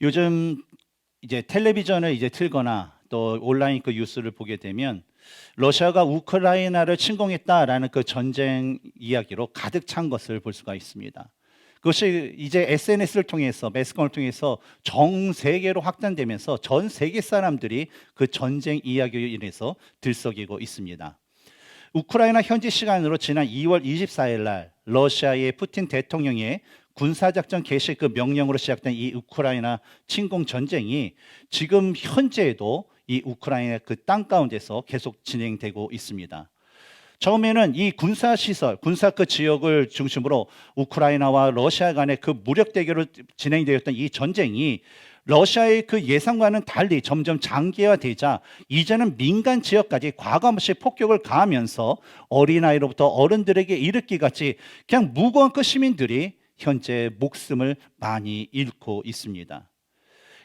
요즘 이제 텔레비전을 이제 틀거나 또 온라인 그 뉴스를 보게 되면 러시아가 우크라이나를 침공했다라는 그 전쟁 이야기로 가득 찬 것을 볼 수가 있습니다. 그것이 이제 SNS를 통해서 매스컴을 통해서 전 세계로 확산되면서 전 세계 사람들이 그 전쟁 이야기로 인해서 들썩이고 있습니다. 우크라이나 현지 시간으로 지난 2월 24일 날 러시아의 푸틴 대통령의 군사작전 개시 그 명령으로 시작된 이 우크라이나 침공 전쟁이 지금 현재에도 이 우크라이나 그 땅 가운데서 계속 진행되고 있습니다. 처음에는 이 군사 시설, 군사 그 지역을 중심으로 우크라이나와 러시아 간의 그 무력 대결로 진행되었던 이 전쟁이 러시아의 그 예상과는 달리 점점 장기화되자 이제는 민간 지역까지 과감없이 폭격을 가하면서 어린아이로부터 어른들에게 이르기같이 그냥 무고한 그 시민들이 현재 목숨을 많이 잃고 있습니다.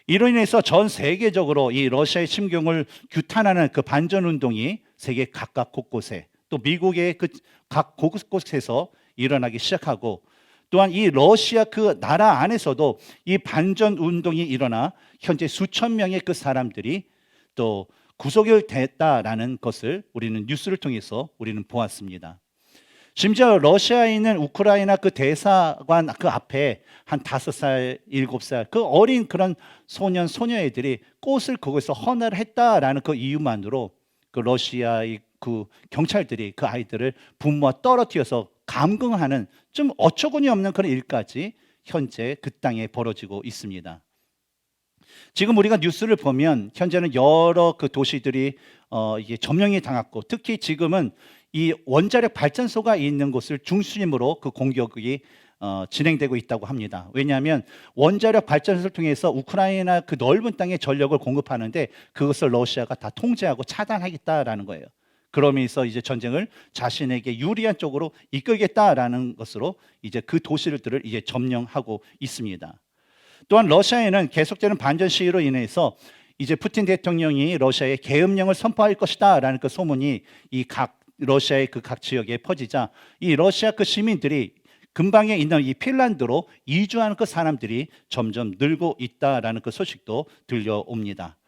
이로 인해서 전 세계적으로 이 러시아의 침공을 규탄하는 그 반전 운동이 세계 각각 곳곳에 또 미국의 그 각 곳곳에서 일어나기 시작하고 또한 이 러시아 그 나라 안에서도 이 반전 운동이 일어나 현재 수천 명의 그 사람들이 또 구속이 됐다라는 것을 우리는 뉴스를 통해서 우리는 보았습니다. 심지어 러시아에 있는 우크라이나 그 대사관 그 앞에 한 5살, 7살 그 어린 그런 소년, 소녀애들이 꽃을 거기서 헌화를 했다라는 그 이유만으로 그 러시아의 그 경찰들이 그 아이들을 부모와 떨어뜨려서 감금하는 좀 어처구니 없는 그런 일까지 현재 그 땅에 벌어지고 있습니다. 지금 우리가 뉴스를 보면 현재는 여러 그 도시들이 이게 점령이 당했고 특히 지금은 이 원자력 발전소가 있는 곳을 중심으로 그 공격이 진행되고 있다고 합니다. 왜냐하면 원자력 발전소를 통해서 우크라이나 그 넓은 땅에 전력을 공급하는데 그것을 러시아가 다 통제하고 차단하겠다라는 거예요. 그러면서 이제 전쟁을 자신에게 유리한 쪽으로 이끌겠다라는 것으로 이제 그 도시들을 이제 점령하고 있습니다. 또한 러시아에는 계속되는 반전 시위로 인해서 이제 푸틴 대통령이 러시아에 계엄령을 선포할 것이다라는 그 소문이 이 각 러시아의 그 각 지역에 퍼지자 이 러시아 그 시민들이 근방에 있는 이 핀란드로 이주하는 그 사람들이 점점 늘고 있다라는 그 소식도 들려옵니다.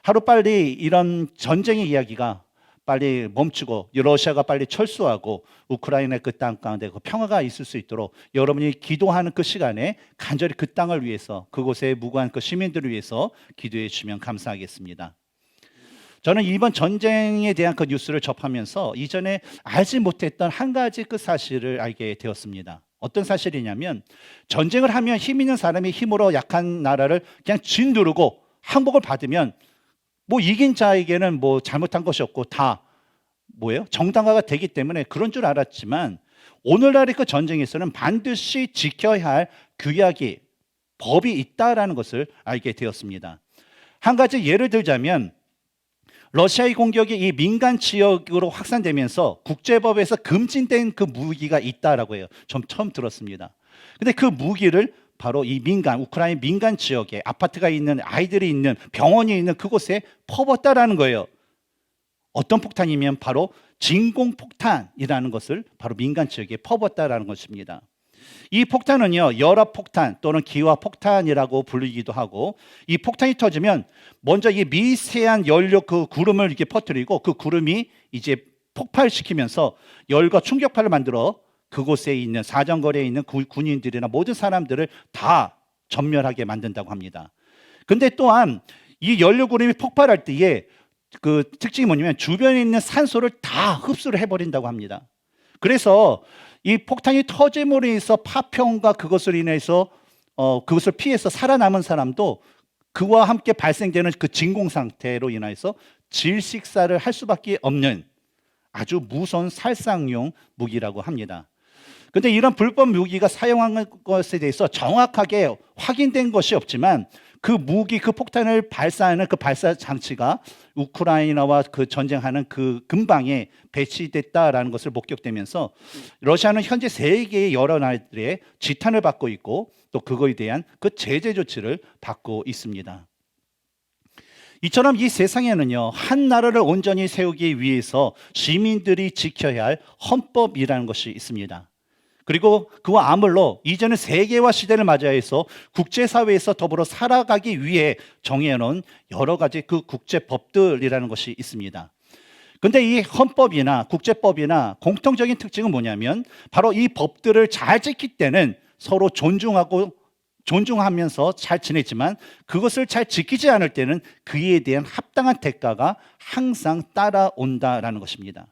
하루빨리 이런 전쟁의 이야기가 빨리 멈추고 러시아가 빨리 철수하고 우크라이나 그 땅 가운데 그 평화가 있을 수 있도록 여러분이 기도하는 그 시간에 간절히 그 땅을 위해서 그곳에 무고한 그 시민들을 위해서 기도해 주시면 감사하겠습니다. 저는 이번 전쟁에 대한 그 뉴스를 접하면서 이전에 알지 못했던 한 가지 그 사실을 알게 되었습니다. 어떤 사실이냐면 전쟁을 하면 힘 있는 사람이 힘으로 약한 나라를 그냥 짓누르고 항복을 받으면 뭐 이긴 자에게는 뭐 잘못한 것이 없고 다 뭐예요? 정당화가 되기 때문에 그런 줄 알았지만 오늘날의 그 전쟁에서는 반드시 지켜야 할 규약이 법이 있다라는 것을 알게 되었습니다. 한 가지 예를 들자면 러시아의 공격이 이 민간 지역으로 확산되면서 국제법에서 금지된 그 무기가 있다라고 해요. 좀 처음 들었습니다. 근데 그 무기를 바로 이 민간, 우크라이나 민간 지역에 아파트가 있는 아이들이 있는 병원이 있는 그곳에 퍼붓다라는 거예요. 어떤 폭탄이면 바로 진공폭탄이라는 것을 바로 민간 지역에 퍼붓다라는 것입니다. 이 폭탄은요, 열압폭탄 또는 기화폭탄이라고 불리기도 하고 이 폭탄이 터지면 먼저 이 미세한 연료 그 구름을 이렇게 퍼뜨리고 그 구름이 이제 폭발시키면서 열과 충격파를 만들어 그곳에 있는 사정거리에 있는 군인들이나 모든 사람들을 다 전멸하게 만든다고 합니다. 근데 또한 이 연료 구름이 폭발할 때에 그 특징이 뭐냐면 주변에 있는 산소를 다 흡수를 해버린다고 합니다. 그래서 이 폭탄이 터짐으로 인해서 파편과 그것을 인해서 그것을 피해서 살아남은 사람도 그와 함께 발생되는 그 진공 상태로 인해서 질식사를 할 수밖에 없는 아주 무서운 살상용 무기라고 합니다. 근데 이런 불법 무기가 사용한 것에 대해서 정확하게 확인된 것이 없지만 그 무기, 그 폭탄을 발사하는 그 발사 장치가 우크라이나와 그 전쟁하는 그 근방에 배치됐다라는 것을 목격되면서 러시아는 현재 세계의 여러 나라들의 지탄을 받고 있고 또 그거에 대한 그 제재 조치를 받고 있습니다. 이처럼 이 세상에는요, 한 나라를 온전히 세우기 위해서 시민들이 지켜야 할 헌법이라는 것이 있습니다. 그리고 그와 아울러 이제는 세계화 시대를 맞이해서 국제사회에서 더불어 살아가기 위해 정해놓은 여러 가지 그 국제법들이라는 것이 있습니다. 근데 이 헌법이나 국제법이나 공통적인 특징은 뭐냐면 바로 이 법들을 잘 지킬 때는 서로 존중하면서 잘 지내지만 그것을 잘 지키지 않을 때는 그에 대한 합당한 대가가 항상 따라온다라는 것입니다.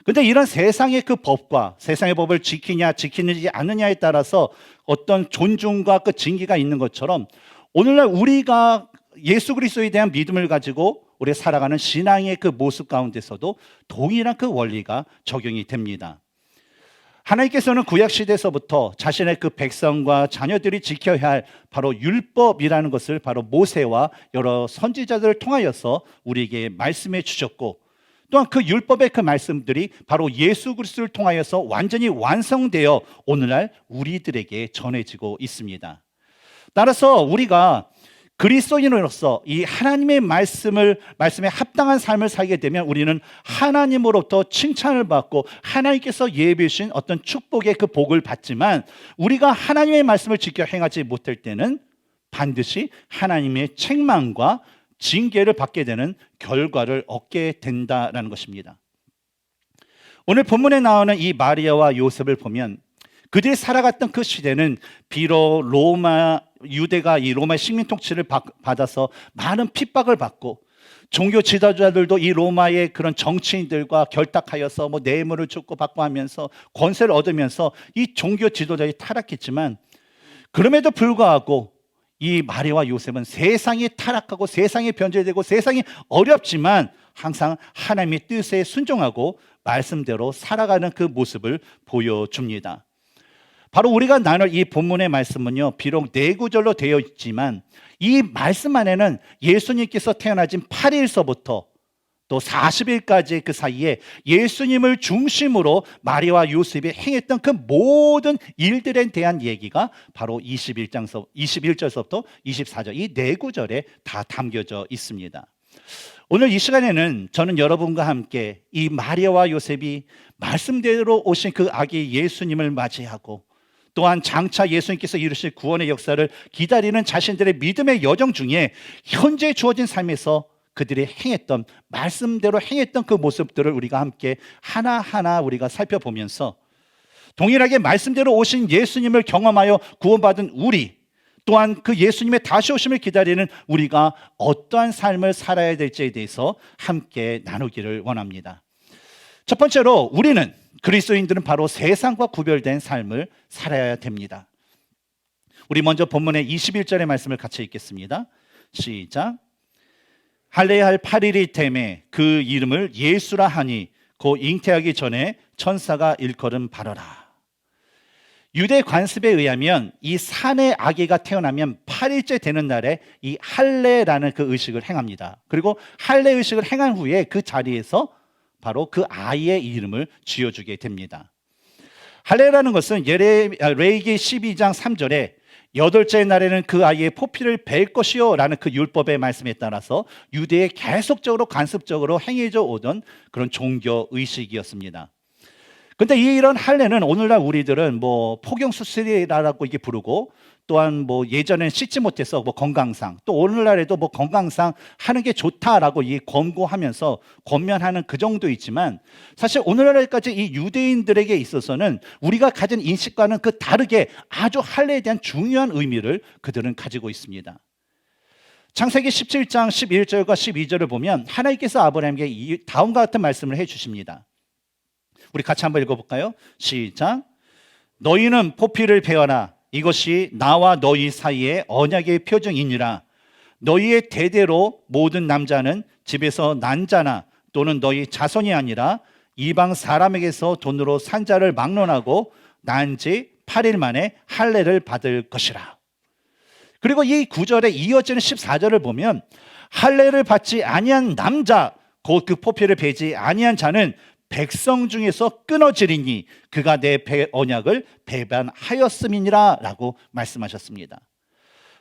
근데 이런 세상의 그 법과 세상의 법을 지키냐 지키지 않느냐에 따라서 어떤 존중과 그 징계가 있는 것처럼 오늘날 우리가 예수 그리스도에 대한 믿음을 가지고 우리가 살아가는 신앙의 그 모습 가운데서도 동일한 그 원리가 적용이 됩니다. 하나님께서는 구약시대에서부터 자신의 그 백성과 자녀들이 지켜야 할 바로 율법이라는 것을 바로 모세와 여러 선지자들을 통하여서 우리에게 말씀해 주셨고, 또한 그 율법의 그 말씀들이 바로 예수 그리스도를 통하여서 완전히 완성되어 오늘날 우리들에게 전해지고 있습니다. 따라서 우리가 그리스도인으로서 이 하나님의 말씀에 합당한 삶을 살게 되면 우리는 하나님으로부터 칭찬을 받고 하나님께서 예비해 주신 어떤 축복의 그 복을 받지만, 우리가 하나님의 말씀을 지켜 행하지 못할 때는 반드시 하나님의 책망과 징계를 받게 되는 결과를 얻게 된다라는 것입니다. 오늘 본문에 나오는 이 마리아와 요셉을 보면 그들이 살아갔던 그 시대는 비록 유대가 이 로마의 식민 통치를 받아서 많은 핍박을 받고, 종교 지도자들도 이 로마의 그런 정치인들과 결탁하여서 뭐 뇌물을 줬고 받고 하면서 권세를 얻으면서 이 종교 지도자들이 타락했지만, 그럼에도 불구하고 이 마리아와 요셉은 세상이 타락하고 세상이 변절되고 세상이 어렵지만 항상 하나님의 뜻에 순종하고 말씀대로 살아가는 그 모습을 보여줍니다. 바로 우리가 나눌 이 본문의 말씀은요, 비록 네 구절로 되어 있지만 이 말씀 안에는 예수님께서 태어나신 8일서부터 또 40일까지 그 사이에 예수님을 중심으로 마리아와 요셉이 행했던 그 모든 일들에 대한 얘기가 바로 21절서부터 24절 이 네 구절에 다 담겨져 있습니다. 오늘 이 시간에는 저는 여러분과 함께 이 마리아와 요셉이 말씀대로 오신 그 아기 예수님을 맞이하고, 또한 장차 예수님께서 이루실 구원의 역사를 기다리는 자신들의 믿음의 여정 중에 현재 주어진 삶에서 그들이 행했던, 말씀대로 행했던 그 모습들을 우리가 함께 하나하나 우리가 살펴보면서 동일하게 말씀대로 오신 예수님을 경험하여 구원받은 우리, 또한 그 예수님의 다시 오심을 기다리는 우리가 어떠한 삶을 살아야 될지에 대해서 함께 나누기를 원합니다. 첫 번째로 우리는, 그리스도인들은 바로 세상과 구별된 삶을 살아야 됩니다. 우리 먼저 본문의 21절의 말씀을 같이 읽겠습니다. 시작. 할례 할 8일이 되매 그 이름을 예수라 하니 곧 잉태하기 전에 천사가 일컬음 바라라. 유대 관습에 의하면 이 산의 아기가 태어나면 8일째 되는 날에 이 할례라는 그 의식을 행합니다. 그리고 할례 의식을 행한 후에 그 자리에서 바로 그 아이의 이름을 지어주게 됩니다. 할례라는 것은 레위기 12장 3절에 여덟째 날에는 그 아이의 포피를 벨 것이요 라는 그 율법의 말씀에 따라서 유대에 계속적으로 간섭적으로 행해져 오던 그런 종교 의식이었습니다. 근데 이런 할례는 오늘날 우리들은 뭐 포경수술이라고 이게 부르고, 또한 뭐 예전엔 씻지 못해서 뭐 건강상, 또 오늘날에도 뭐 건강상 하는 게 좋다라고 이 권고하면서 권면하는 그 정도 있지만, 사실 오늘날까지 이 유대인들에게 있어서는 우리가 가진 인식과는 그 다르게 아주 할례에 대한 중요한 의미를 그들은 가지고 있습니다. 창세기 17장 11절과 12절을 보면 하나님께서 아브라함에게 이 다음과 같은 말씀을 해주십니다. 우리 같이 한번 읽어볼까요? 시작. 너희는 포피를 베어라. 이것이 나와 너희 사이의 언약의 표징이니라. 너희의 대대로 모든 남자는 집에서 난 자나 또는 너희 자손이 아니라 이방 사람에게서 돈으로 산 자를 막론하고 난 지 8일 만에 할례를 받을 것이라. 그리고 이 구절에 이어지는 14절을 보면 할례를 받지 아니한 남자, 곧 그 포피를 베지 아니한 자는 백성 중에서 끊어지리니 그가 내 언약을 배반하였음이니라 라고 말씀하셨습니다.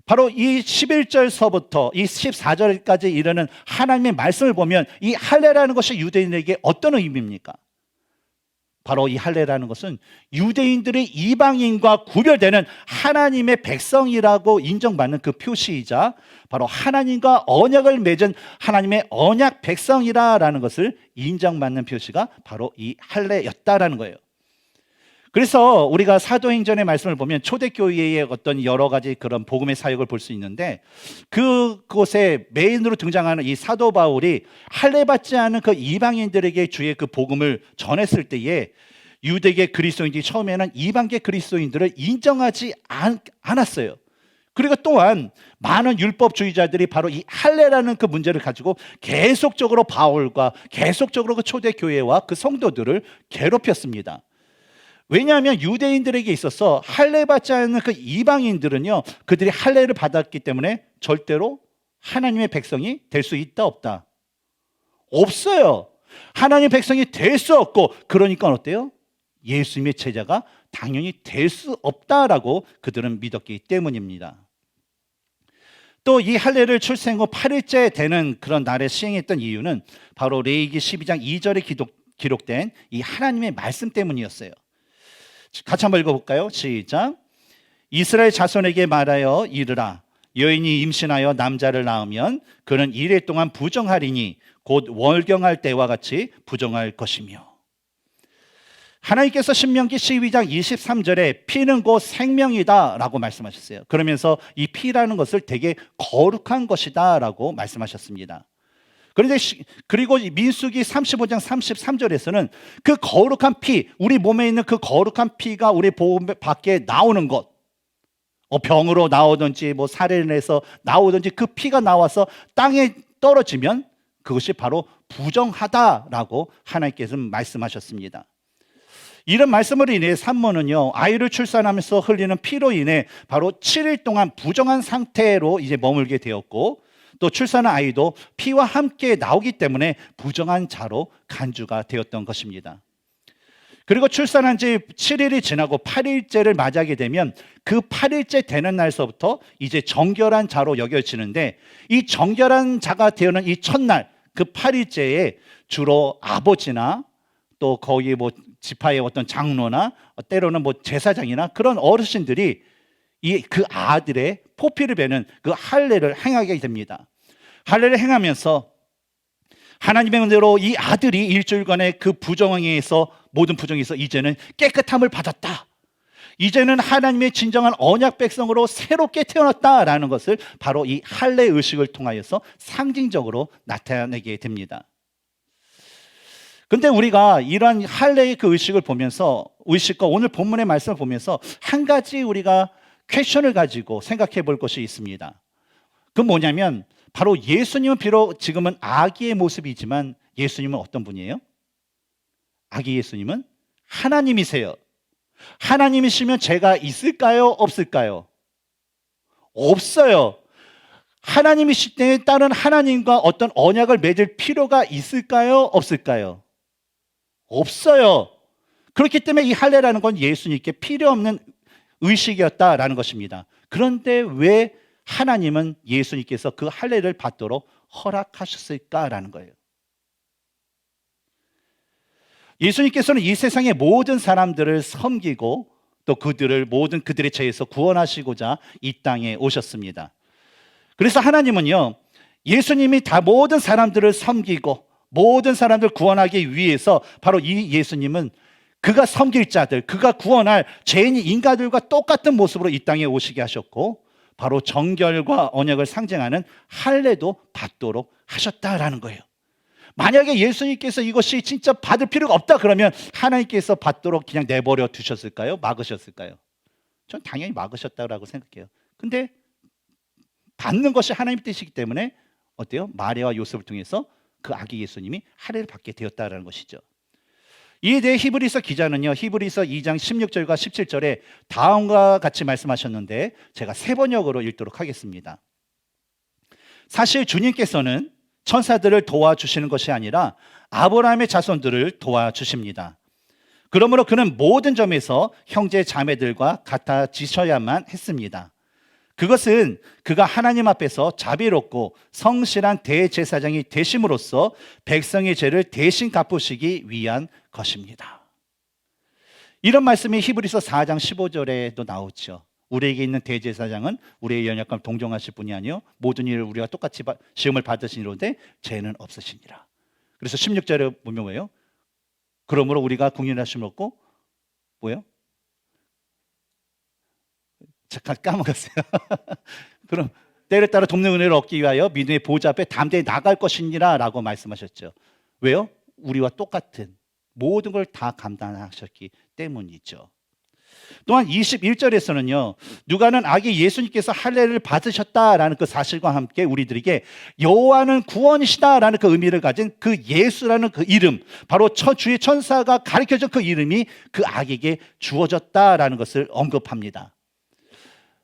바로 이 11절서부터 이 14절까지 이르는 하나님의 말씀을 보면 이 할례라는 것이 유대인에게 어떤 의미입니까? 바로 이 할례라는 것은 유대인들의 이방인과 구별되는 하나님의 백성이라고 인정받는 그 표시이자 바로 하나님과 언약을 맺은 하나님의 언약 백성이라는 것을 인정받는 표시가 바로 이 할례였다라는 거예요. 그래서 우리가 사도행전의 말씀을 보면 초대교회의 어떤 여러 가지 그런 복음의 사역을 볼 수 있는데, 그곳에 메인으로 등장하는 이 사도 바울이 할례받지 않은 그 이방인들에게 주의 그 복음을 전했을 때에 유대계 그리스도인들이 처음에는 이방계 그리스도인들을 인정하지 않았어요. 그리고 또한 많은 율법주의자들이 바로 이 할례라는 그 문제를 가지고 계속적으로 바울과 계속적으로 그 초대교회와 그 성도들을 괴롭혔습니다. 왜냐하면 유대인들에게 있어서 할례받지 않는 그 이방인들은요, 그들이 할례를 받았기 때문에 절대로 하나님의 백성이 될 수 있다 없다? 없어요. 하나님의 백성이 될 수 없고, 그러니까 어때요? 예수님의 제자가 당연히 될 수 없다라고 그들은 믿었기 때문입니다. 또 이 할례를 출생 후 8일째 되는 그런 날에 시행했던 이유는 바로 레위기 12장 2절에 기록된 이 하나님의 말씀 때문이었어요. 같이 한번 읽어볼까요? 시작. 이스라엘 자손에게 말하여 이르라. 여인이 임신하여 남자를 낳으면 그는 1일 동안 부정하리니 곧 월경할 때와 같이 부정할 것이며. 하나님께서 신명기 12장 23절에 피는 곧 생명이다 라고 말씀하셨어요. 그러면서 이 피라는 것을 되게 거룩한 것이다 라고 말씀하셨습니다. 그런데 그리고 민수기 35장 33절에서는 그 거룩한 피, 우리 몸에 있는 그 거룩한 피가 우리 몸 밖에 나오는 것, 병으로 나오든지 살해를 해서 나오든지 그 피가 나와서 땅에 떨어지면 그것이 바로 부정하다라고 하나님께서 말씀하셨습니다. 이런 말씀으로 인해 산모는요, 아이를 출산하면서 흘리는 피로 인해 바로 7일 동안 부정한 상태로 이제 머물게 되었고, 또 출산한 아이도 피와 함께 나오기 때문에 부정한 자로 간주가 되었던 것입니다. 그리고 출산한 지 7일이 지나고 8일째를 맞이하게 되면 그 8일째 되는 날서부터 이제 정결한 자로 여겨지는데, 이 정결한 자가 되는 이 첫날, 그 8일째에 주로 아버지나 또 거기 지파의 어떤 장로나 때로는 제사장이나 그런 어르신들이 그 아들의 포피를 베는 그 할례를 행하게 됩니다. 할례를 행하면서 하나님의 은혜로 이 아들이 일주일간의 그 부정에서, 모든 부정에서 이제는 깨끗함을 받았다, 이제는 하나님의 진정한 언약 백성으로 새롭게 태어났다라는 것을 바로 이 할례 의식을 통하여서 상징적으로 나타내게 됩니다. 근데 우리가 이러한 할례의 그 의식을 보면서, 의식과 오늘 본문의 말씀을 보면서 한 가지 우리가 퀘션을 가지고 생각해 볼 것이 있습니다. 그건 뭐냐면, 바로 예수님은 비록 지금은 아기의 모습이지만 예수님은 어떤 분이에요? 아기 예수님은 하나님이세요. 하나님이시면 죄가 있을까요? 없을까요? 없어요. 하나님이실 때에 따른 하나님과 어떤 언약을 맺을 필요가 있을까요? 없을까요? 없어요. 그렇기 때문에 이 할례라는 건 예수님께 필요 없는 의식이었다라는 것입니다. 그런데 왜 하나님은 예수님께서 그 할례를 받도록 허락하셨을까라는 거예요. 예수님께서는 이 세상의 모든 사람들을 섬기고 또 그들의 죄에서 구원하시고자 이 땅에 오셨습니다. 그래서 하나님은요, 예수님이 다 모든 사람들을 섬기고 모든 사람들 구원하기 위해서 바로 이 예수님은 그가 섬길 자들, 그가 구원할 죄인인 인간들과 똑같은 모습으로 이 땅에 오시게 하셨고, 바로 정결과 언약을 상징하는 할례도 받도록 하셨다라는 거예요. 만약에 예수님께서 이것이 진짜 받을 필요가 없다 그러면 하나님께서 받도록 그냥 내버려 두셨을까요? 막으셨을까요? 전 당연히 막으셨다고 생각해요. 근데 받는 것이 하나님 뜻이기 때문에 어때요? 마리아와 요셉을 통해서 그 아기 예수님이 할례를 받게 되었다라는 것이죠. 이에 대해 히브리서 기자는요, 히브리서 2장 16절과 17절에 다음과 같이 말씀하셨는데 제가 세 번역으로 읽도록 하겠습니다. 사실 주님께서는 천사들을 도와주시는 것이 아니라 아브라함의 자손들을 도와주십니다. 그러므로 그는 모든 점에서 형제 자매들과 같아지셔야만 했습니다. 그것은 그가 하나님 앞에서 자비롭고 성실한 대제사장이 되심으로써 백성의 죄를 대신 갚으시기 위한 것입니다. 이런 말씀이 히브리서 4장 15절에도 나오죠. 우리에게 있는 대제사장은 우리의 연약함을 동정하실 분이 아니요 모든 일을 우리가 똑같이 시험을 받으시니로되 죄는 없으시니라. 그래서 16절에 보면 뭐예요? 그러므로 우리가 궁휼하심을 얻고 뭐예요? 잠깐 까먹었어요. 그럼 때를 따라 돕는 은혜를 얻기 위하여 믿음의 보좌 앞에 담대히 나갈 것이니라 라고 말씀하셨죠. 왜요? 우리와 똑같은 모든 걸 다 감당하셨기 때문이죠. 또한 21절에서는요, 누가는 아기 예수님께서 할례를 받으셨다라는 그 사실과 함께 우리들에게 여호와는 구원이시다라는 그 의미를 가진 그 예수라는 그 이름, 바로 주의 천사가 가르쳐준 그 이름이 그 아기에게 주어졌다라는 것을 언급합니다.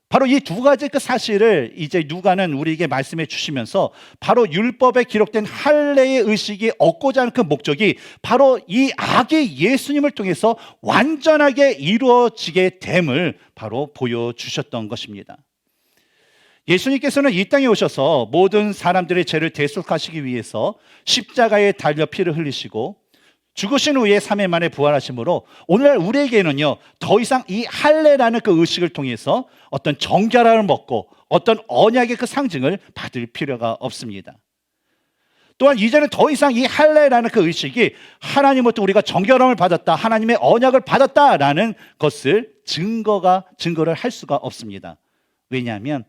바로 이 두 가지 그 사실을 이제 누가는 우리에게 말씀해 주시면서 바로 율법에 기록된 할례의 의식이 얻고자 하는 그 목적이 바로 이 아기 예수님을 통해서 완전하게 이루어지게 됨을 바로 보여주셨던 것입니다. 예수님께서는 이 땅에 오셔서 모든 사람들의 죄를 대속하시기 위해서 십자가에 달려 피를 흘리시고 죽으신 후에 3일 만에 부활하심으로 오늘날 우리에게는요 더 이상 이 할례라는 그 의식을 통해서 어떤 정결함을 먹고 어떤 언약의 그 상징을 받을 필요가 없습니다. 또한 이제는 더 이상 이 할례라는 그 의식이 하나님으로부터 우리가 정결함을 받았다, 하나님의 언약을 받았다라는 것을 증거를 할 수가 없습니다. 왜냐하면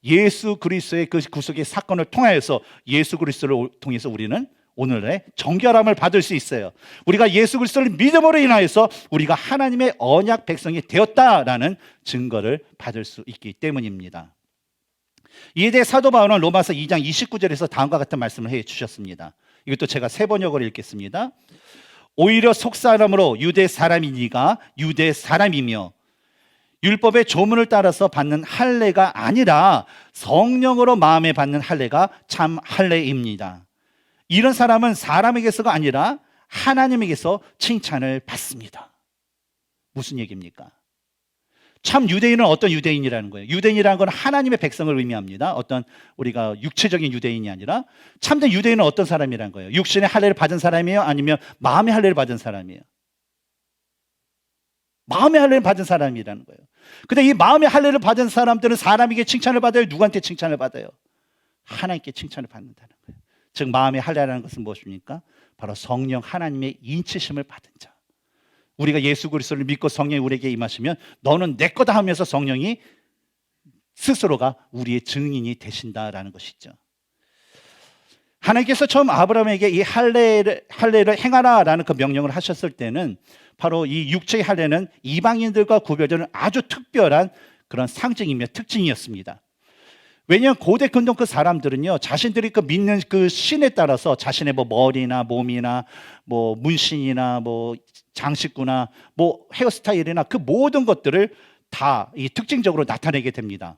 예수 그리스도의 그 구속의 사건을 통하여서 예수 그리스도를 통해서 우리는 오늘의 정결함을 받을 수 있어요. 우리가 예수 그리스도를 믿음으로 인하여서 우리가 하나님의 언약 백성이 되었다라는 증거를 받을 수 있기 때문입니다. 이에 대해 사도 바울은 로마서 2장 29절에서 다음과 같은 말씀을 해 주셨습니다. 이것도 제가 세 번역으로 읽겠습니다. 오히려 속사람으로 유대 사람이니가 유대 사람이며 율법의 조문을 따라서 받는 할례가 아니라 성령으로 마음에 받는 할례가 참 할례입니다. 이런 사람은 사람에게서가 아니라 하나님에게서 칭찬을 받습니다. 무슨 얘기입니까? 참 유대인은 어떤 유대인이라는 거예요? 유대인이라는 건 하나님의 백성을 의미합니다. 어떤 우리가 육체적인 유대인이 아니라 참된 유대인은 어떤 사람이라는 거예요? 육신의 할례를 받은 사람이에요? 아니면 마음의 할례를 받은 사람이에요? 마음의 할례를 받은 사람이라는 거예요. 근데 이 마음의 할례를 받은 사람들은 사람에게 칭찬을 받아요? 누구한테 칭찬을 받아요? 하나님께 칭찬을 받는다는 거예요. 즉 마음의 할례라는 것은 무엇입니까? 바로 성령 하나님의 인치심을 받은 자. 우리가 예수 그리스도를 믿고 성령이 우리에게 임하시면 너는 내 거다 하면서 성령이 스스로가 우리의 증인이 되신다라는 것이죠. 하나님께서 처음 아브라함에게 이 할례를 행하라라는 그 명령을 하셨을 때는 바로 이 육체의 할례는 이방인들과 구별되는 아주 특별한 그런 상징이며 특징이었습니다. 왜냐하면 고대 근동 그 사람들은요 자신들이 그 믿는 그 신에 따라서 자신의 뭐 머리나 몸이나 뭐 문신이나 뭐 장식구나 뭐 헤어스타일이나 그 모든 것들을 다 이 특징적으로 나타내게 됩니다.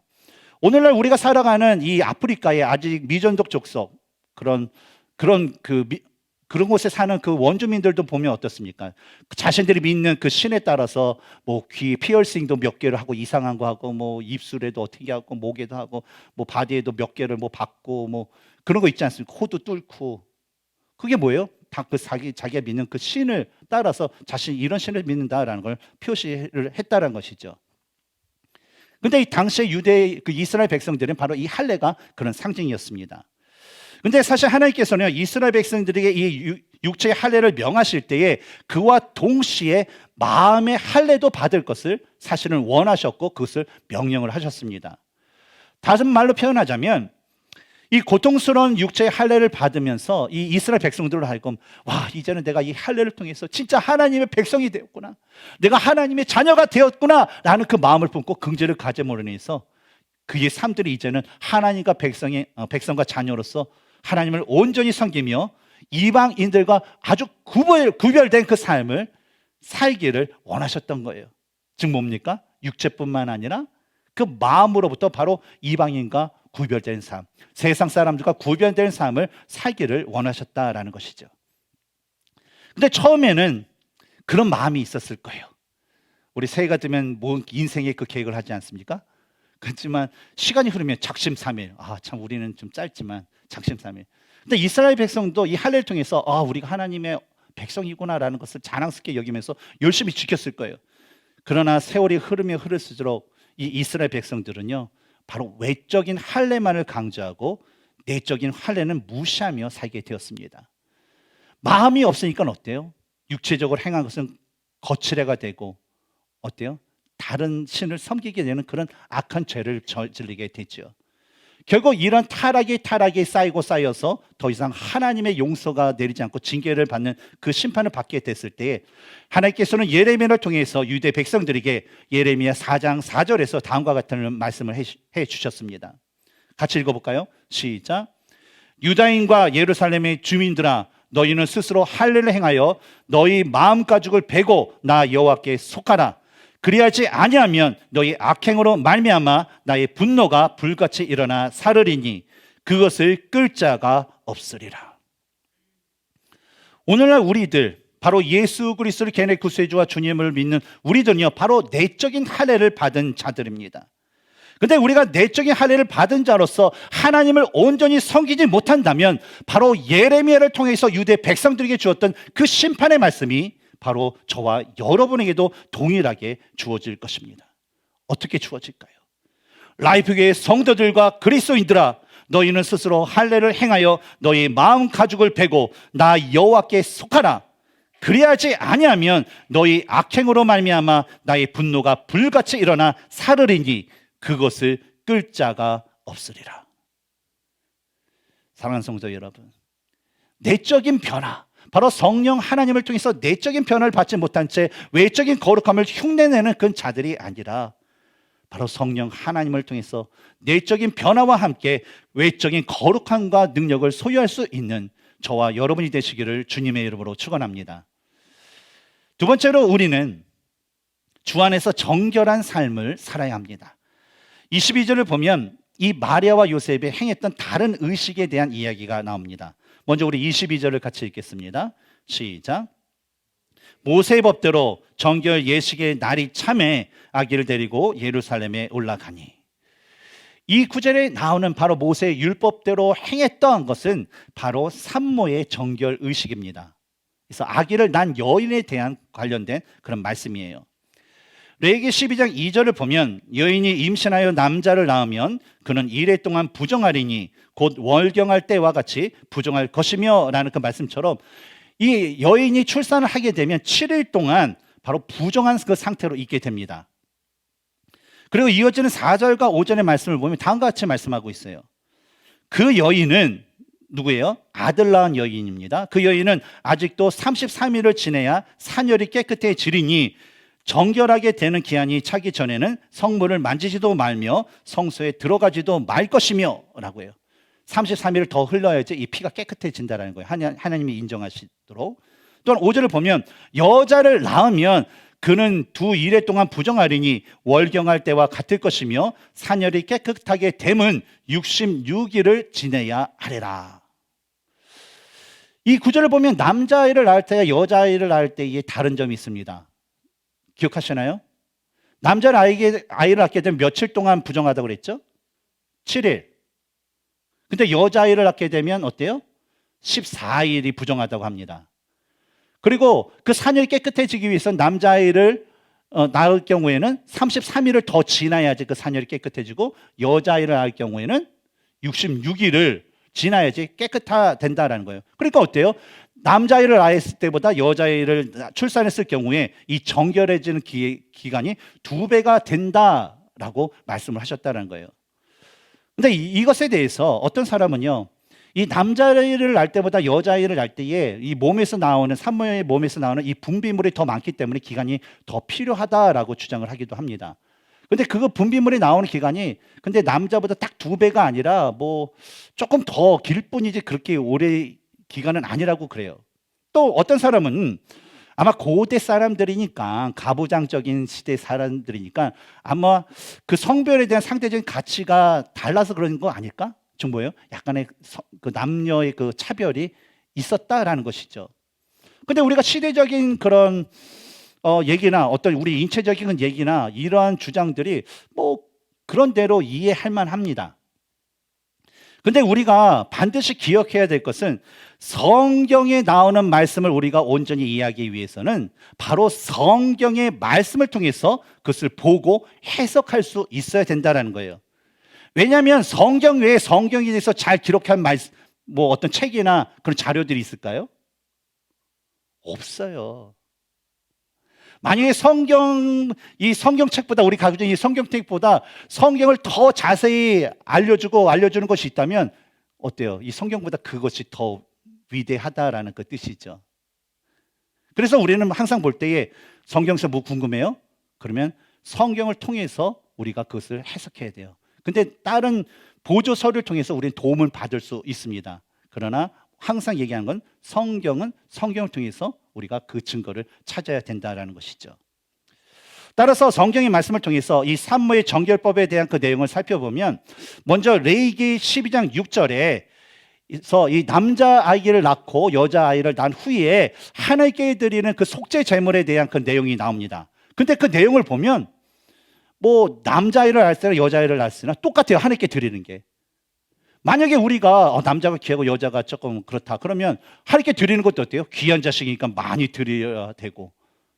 오늘날 우리가 살아가는 이 아프리카의 아직 미전독 족속 그런 곳에 사는 그 원주민들도 보면 어떻습니까? 자신들이 믿는 그 신에 따라서 뭐 귀 피어싱도 몇 개를 하고 이상한 거 하고 뭐 입술에도 어떻게 하고 목에도 하고 뭐 바디에도 몇 개를 뭐 받고 뭐 그런 거 있지 않습니까? 코도 뚫고 그게 뭐예요? 다 그 자기가 믿는 그 신을 따라서 자신이 이런 신을 믿는다라는 걸 표시를 했다는 것이죠. 근데 이 당시의 유대 그 이스라엘 백성들은 바로 이 할례가 그런 상징이었습니다. 근데 사실 하나님께서는 이스라엘 백성들에게 이 육체의 할례를 명하실 때에 그와 동시에 마음의 할례도 받을 것을 사실은 원하셨고 그것을 명령을 하셨습니다. 다른 말로 표현하자면 이 고통스러운 육체의 할례를 받으면서 이 이스라엘 백성들로 하여금 와 이제는 내가 이 할례를 통해서 진짜 하나님의 백성이 되었구나, 내가 하나님의 자녀가 되었구나 라는 그 마음을 품고 긍지를 가짐으로 인해서 그의 삶들이 이제는 하나님과 백성과 자녀로서 하나님을 온전히 섬기며 이방인들과 아주 구별된 그 삶을 살기를 원하셨던 거예요. 즉 뭡니까? 육체뿐만 아니라 그 마음으로부터 바로 이방인과 구별된 삶, 세상 사람들과 구별된 삶을 살기를 원하셨다라는 것이죠. 근데 처음에는 그런 마음이 있었을 거예요. 우리 새해가 되면 뭐 인생의 그 계획을 하지 않습니까? 그렇지만 시간이 흐르면 작심삼일, 참 우리는 좀 짧지만 작심삼일. 근데 이스라엘 백성도 이 할례를 통해서 우리가 하나님의 백성이구나라는 것을 자랑스럽게 여기면서 열심히 지켰을 거예요. 그러나 세월이 흐르면 흐를수록 이 이스라엘 백성들은요, 바로 외적인 할례만을 강조하고 내적인 할례는 무시하며 살게 되었습니다. 마음이 없으니까 어때요? 육체적으로 행한 것은 거칠애가 되고 어때요? 다른 신을 섬기게 되는 그런 악한 죄를 저지르게 되죠. 결국 이런 타락이 쌓이고 쌓여서 더 이상 하나님의 용서가 내리지 않고 징계를 받는 그 심판을 받게 됐을 때 하나님께서는 예레미야를 통해서 유대 백성들에게 예레미야 4장 4절에서 다음과 같은 말씀을 해 주셨습니다. 같이 읽어볼까요? 시작. 유다인과 예루살렘의 주민들아, 너희는 스스로 할례를 행하여 너희 마음 가죽을 베고 나 여호와께 속하라. 그리하지 아니하면 너희 악행으로 말미암아 나의 분노가 불같이 일어나 사르리니 그것을 끌 자가 없으리라. 오늘날 우리들, 바로 예수 그리스도를 개인의 구세주와 주님을 믿는 우리들은요, 바로 내적인 할례를 받은 자들입니다. 근데 우리가 내적인 할례를 받은 자로서 하나님을 온전히 섬기지 못한다면 바로 예레미야를 통해서 유대 백성들에게 주었던 그 심판의 말씀이 바로 저와 여러분에게도 동일하게 주어질 것입니다. 어떻게 주어질까요? 라이프교회 성도들과 그리스도인들아, 너희는 스스로 할례를 행하여 너희 마음 가죽을 베고 나 여호와께 속하라. 그리하지 아니하면 너희 악행으로 말미암아 나의 분노가 불같이 일어나 사르리니 그것을 끌 자가 없으리라. 사랑하는 성도 여러분, 내적인 변화, 바로 성령 하나님을 통해서 내적인 변화를 받지 못한 채 외적인 거룩함을 흉내내는 그 자들이 아니라 바로 성령 하나님을 통해서 내적인 변화와 함께 외적인 거룩함과 능력을 소유할 수 있는 저와 여러분이 되시기를 주님의 이름으로 축원합니다. 두 번째로 우리는 주 안에서 정결한 삶을 살아야 합니다. 22절을 보면 이 마리아와 요셉이 행했던 다른 의식에 대한 이야기가 나옵니다. 먼저 우리 22절을 같이 읽겠습니다. 시작. 모세의 법대로 정결 예식의 날이 참에 아기를 데리고 예루살렘에 올라가니. 이 구절에 나오는 바로 모세의 율법대로 행했던 것은 바로 산모의 정결 의식입니다. 그래서 아기를 낳은 여인에 대한 관련된 그런 말씀이에요. 레위기 12장 2절을 보면 여인이 임신하여 남자를 낳으면 그는 이래 동안 부정하리니 곧 월경할 때와 같이 부정할 것이며 라는 그 말씀처럼 이 여인이 출산을 하게 되면 7일 동안 바로 부정한 그 상태로 있게 됩니다. 그리고 이어지는 4절과 5절의 말씀을 보면 다음과 같이 말씀하고 있어요. 그 여인은 누구예요? 아들 낳은 여인입니다. 그 여인은 아직도 33일을 지내야 산열이 깨끗해지리니 정결하게 되는 기한이 차기 전에는 성물을 만지지도 말며 성소에 들어가지도 말 것이며 라고 해요. 33일을 더 흘러야지 이 피가 깨끗해진다는 거예요. 하나님이 인정하시도록. 또한 5절을 보면 여자를 낳으면 그는 두 일해 동안 부정하리니 월경할 때와 같을 것이며 산열이 깨끗하게 됨은 66일을 지내야 하리라. 이 구절을 보면 남자아이를 낳을 때와 여자아이를 낳을 때에 다른 점이 있습니다. 기억하시나요? 남자는 아이를 낳게 되면 며칠 동안 부정하다고 그랬죠? 7일. 근데 여자아이를 낳게 되면 어때요? 14일이 부정하다고 합니다. 그리고 그 산열이 깨끗해지기 위해서 남자아이를 낳을 경우에는 33일을 더 지나야지 그 산열이 깨끗해지고 여자아이를 낳을 경우에는 66일을 지나야지 깨끗하된다라는 거예요. 그러니까 어때요? 남자아이를 낳았을 때보다 여자아이를 출산했을 경우에 이 정결해지는 기간이 2배가 된다라고 말씀을 하셨다는 거예요. 근데 이것에 대해서 어떤 사람은요, 이 남자아이를 낳을 때보다 여자아이를 낳을 때에 이 몸에서 나오는 산모의 몸에서 나오는 이 분비물이 더 많기 때문에 기간이 더 필요하다라고 주장을 하기도 합니다. 근데 그거 분비물이 나오는 기간이 근데 남자보다 딱 2배가 아니라 뭐 조금 더 길 뿐이지 그렇게 오래 기간은 아니라고 그래요. 또 어떤 사람은 아마 고대 사람들이니까 가부장적인 시대 사람들이니까 아마 그 성별에 대한 상대적인 가치가 달라서 그런 거 아닐까? 지금 뭐예요? 약간의 그 남녀의 그 차별이 있었다라는 것이죠. 근데 우리가 시대적인 그런 얘기나 어떤 우리 인체적인 얘기나 이러한 주장들이 뭐 그런 대로 이해할 만합니다. 근데 우리가 반드시 기억해야 될 것은 성경에 나오는 말씀을 우리가 온전히 이해하기 위해서는 바로 성경의 말씀을 통해서 그것을 보고 해석할 수 있어야 된다는 거예요. 왜냐하면 성경 외에 성경에 대해서 잘 기록한 말씀, 뭐 어떤 책이나 그런 자료들이 있을까요? 없어요. 만약에 이 성경책보다, 우리 가지고 있는 이 성경책보다 성경을 더 자세히 알려주는 것이 있다면 어때요? 이 성경보다 그것이 더 위대하다라는 그 뜻이죠. 그래서 우리는 항상 볼 때에 성경에서 뭐 궁금해요? 그러면 성경을 통해서 우리가 그것을 해석해야 돼요. 근데 다른 보조서를 통해서 우리는 도움을 받을 수 있습니다. 그러나 항상 얘기하는 건 성경은 성경을 통해서 우리가 그 증거를 찾아야 된다는 것이죠. 따라서 성경의 말씀을 통해서 이 산모의 정결법에 대한 그 내용을 살펴보면 먼저 레위기 12장 6절에 이 남자아이를 낳고 여자아이를 낳은 후에 하나님께 드리는 그 속죄 제물에 대한 그 내용이 나옵니다. 근데 그 내용을 보면 뭐 남자아이를 낳았으나 여자아이를 낳았으나 똑같아요. 하나님께 드리는 게. 만약에 우리가 남자가 귀하고 여자가 조금 그렇다 그러면 하나님께 드리는 것도 어때요? 귀한 자식이니까 많이 드려야 되고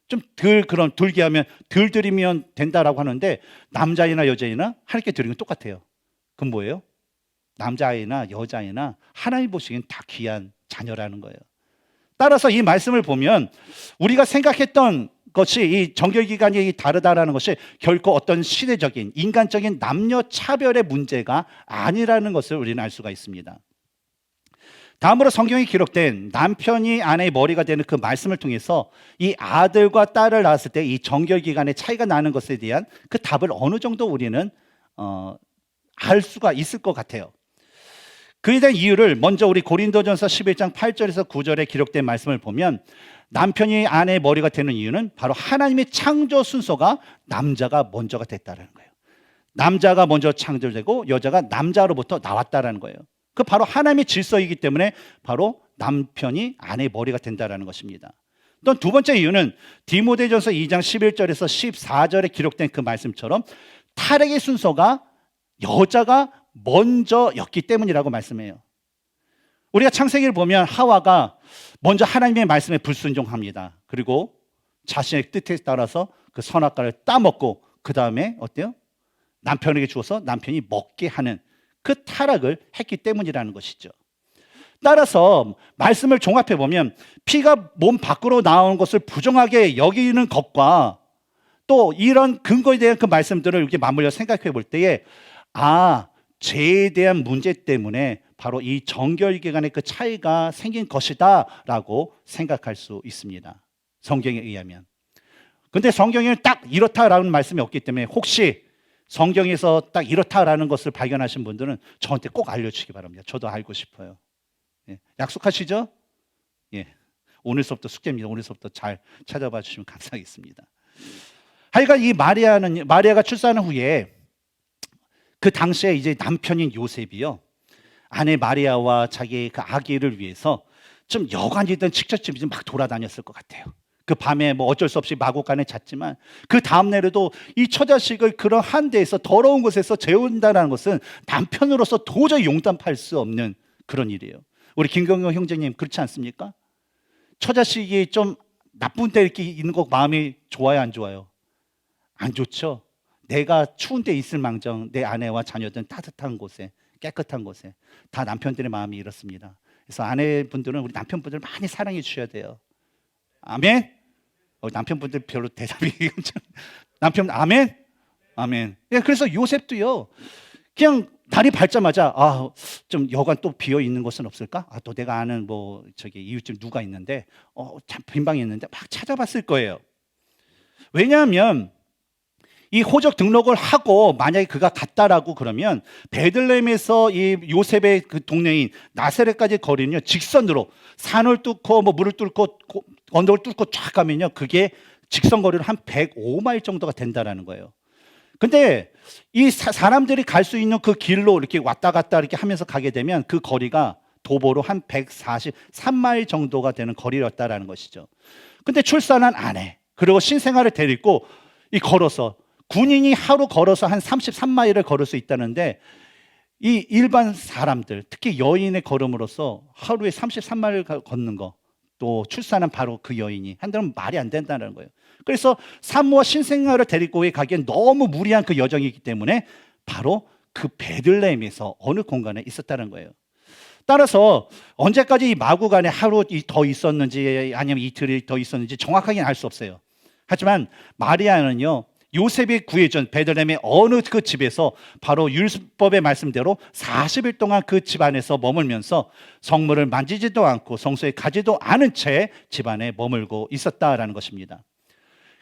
좀 덜 귀하면 덜 드리면 된다라고 하는데 남자아이나 여자아이나 하나님께 드리는 건 똑같아요. 그건 뭐예요? 남자아이나 여자아이나 하나님 보시기엔 다 귀한 자녀라는 거예요. 따라서 이 말씀을 보면 우리가 생각했던 것이 이 정결기간이 다르다라는 것이 결코 어떤 시대적인 인간적인 남녀 차별의 문제가 아니라는 것을 우리는 알 수가 있습니다. 다음으로 성경에 기록된 남편이 아내의 머리가 되는 그 말씀을 통해서 이 아들과 딸을 낳았을 때 이 정결기간의 차이가 나는 것에 대한 그 답을 어느 정도 우리는 알 수가 있을 것 같아요. 그에 대한 이유를 먼저 우리 고린도전서 11장 8절에서 9절에 기록된 말씀을 보면 남편이 아내의 머리가 되는 이유는 바로 하나님의 창조 순서가 남자가 먼저가 됐다는 거예요. 남자가 먼저 창조되고 여자가 남자로부터 나왔다는 거예요. 그 바로 하나님의 질서이기 때문에 바로 남편이 아내의 머리가 된다는 것입니다. 또 두 번째 이유는 디모데전서 2장 11절에서 14절에 기록된 그 말씀처럼 타락의 순서가 여자가 먼저였기 때문이라고 말씀해요. 우리가 창세기를 보면 하와가 먼저 하나님의 말씀에 불순종합니다. 그리고 자신의 뜻에 따라서 그 선악과를 따먹고 그 다음에 어때요? 남편에게 주어서 남편이 먹게 하는 그 타락을 했기 때문이라는 것이죠. 따라서 말씀을 종합해 보면 피가 몸 밖으로 나오는 것을 부정하게 여기는 것과 또 이런 근거에 대한 그 말씀들을 이렇게 맞물려 생각해 볼 때에 죄에 대한 문제 때문에 바로 이 정결기간의 그 차이가 생긴 것이다라고 생각할 수 있습니다. 성경에 의하면. 근데 성경에는 딱 이렇다라는 말씀이 없기 때문에 혹시 성경에서 딱 이렇다라는 것을 발견하신 분들은 저한테 꼭 알려주시기 바랍니다. 저도 알고 싶어요. 예. 약속하시죠? 예. 오늘서부터 숙제입니다. 오늘서부터 잘 찾아봐 주시면 감사하겠습니다. 하여간 이 마리아가 출산한 후에 그 당시에 이제 남편인 요셉이요, 아내 마리아와 자기의 그 아기를 위해서 좀 여관이든 직접집이든 막 돌아다녔을 것 같아요. 그 밤에 뭐 어쩔 수 없이 마구간에 잤지만 그 다음 날에도 이 처자식을 그런 한 데에서 더러운 곳에서 재운다는 것은 남편으로서 도저히 용납할 수 없는 그런 일이에요. 우리 김경영 형제님 그렇지 않습니까? 처자식이 좀 나쁜 데 이렇게 있는 거 마음이 좋아요, 안 좋아요? 안 좋죠. 내가 추운 데 있을 망정 내 아내와 자녀들은 따뜻한 곳에, 깨끗한 곳에. 다 남편들의 마음이 이렇습니다. 그래서 아내분들은 우리 남편분들 많이 사랑해 주셔야 돼요. 아멘. 남편분들 별로 대답이 남편 아멘. 아멘. 그래서 요셉도요, 그냥 날이 밝자마자 좀 여관 또 비어 있는 곳은 없을까? 또 내가 아는 뭐 저기 이웃집 누가 있는데 참 빈방이 있는데 막 찾아봤을 거예요. 왜냐하면 이 호적 등록을 하고 만약에 그가 갔다라고 그러면 베들레헴에서 이 요셉의 그 동네인 나사렛까지 거리는요, 직선으로 산을 뚫고 뭐 물을 뚫고 언덕을 뚫고 쫙 가면요, 그게 직선 거리로 한 105마일 정도가 된다라는 거예요. 근데 이 사람들이 갈 수 있는 그 길로 이렇게 왔다 갔다 이렇게 하면서 가게 되면 그 거리가 도보로 한 143마일 정도가 되는 거리였다라는 것이죠. 근데 출산한 아내 그리고 신생아를 데리고 걸어서, 군인이 하루 걸어서 한 33마일을 걸을 수 있다는데 이 일반 사람들, 특히 여인의 걸음으로써 하루에 33마일을 걷는 거, 또 출산한 바로 그 여인이 한다면 말이 안 된다는 거예요. 그래서 산모와 신생아를 데리고 가기엔 너무 무리한 그 여정이기 때문에 바로 그 베들레헴에서 어느 공간에 있었다는 거예요. 따라서 언제까지 이 마국 안에 하루 더 있었는지 아니면 이틀이 더 있었는지 정확하게는 알 수 없어요. 하지만 마리아는요, 요셉이 구해준 베들레헴의 어느 그 집에서 바로 율법의 말씀대로 40일 동안 그 집 안에서 머물면서 성물을 만지지도 않고 성소에 가지도 않은 채 집 안에 머물고 있었다라는 것입니다.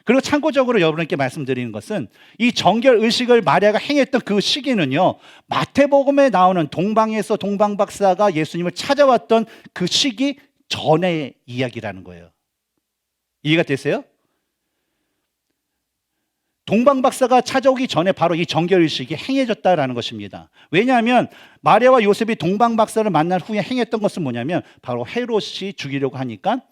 그리고 참고적으로 여러분께 말씀드리는 것은 이 정결 의식을 마리아가 행했던 그 시기는요, 마태복음에 나오는 동방에서 동방박사가 예수님을 찾아왔던 그 시기 전의 이야기라는 거예요. 이해가 되세요? 동방박사가 찾아오기 전에 바로 이 정결의식이 행해졌다라는 것입니다. 왜냐하면 마리아와 요셉이 동방박사를 만난 후에 행했던 것은 뭐냐면 바로 헤롯이 죽이려고 하니까